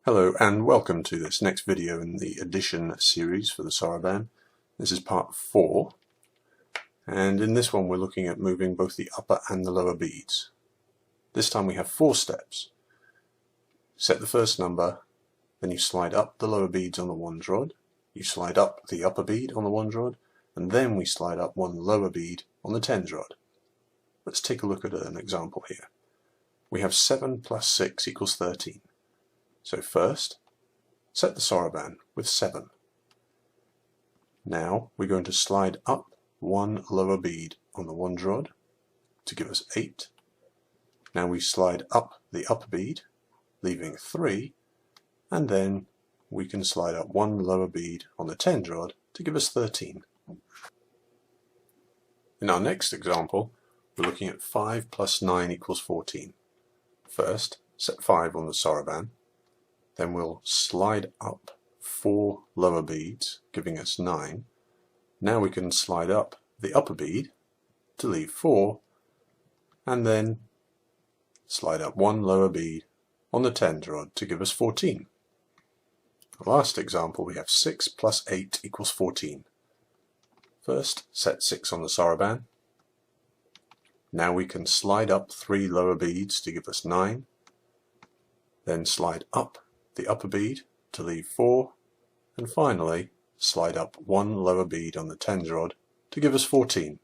Hello and welcome to this next video in the addition series for the soroban. This is part 4, and in this one we're looking at moving both the upper and the lower beads. This time we have 4 steps. Set the first number, then you slide up the lower beads on the wand rod, you slide up the upper bead on the wand rod, and then we slide up one lower bead on the tens rod. Let's take a look at an example here. We have 7 plus 6 equals 13. So first, set the soroban with 7. Now we're going to slide up one lower bead on the wand rod to give us 8. Now we slide up the upper bead, leaving 3, and then we can slide up one lower bead on the tens rod to give us 13. In our next example, we're looking at 5 plus 9 equals 14. First, set 5 on the soroban. Then we'll slide up 4 lower beads, giving us 9. Now we can slide up the upper bead to leave 4, and then slide up one lower bead on the tens rod to give us 14. The last example, we have 6 plus 8 equals 14. First, set 6 on the soroban. Now we can slide up 3 lower beads to give us 9. Then slide up the upper bead to leave 4, and finally slide up one lower bead on the tens rod to give us 14.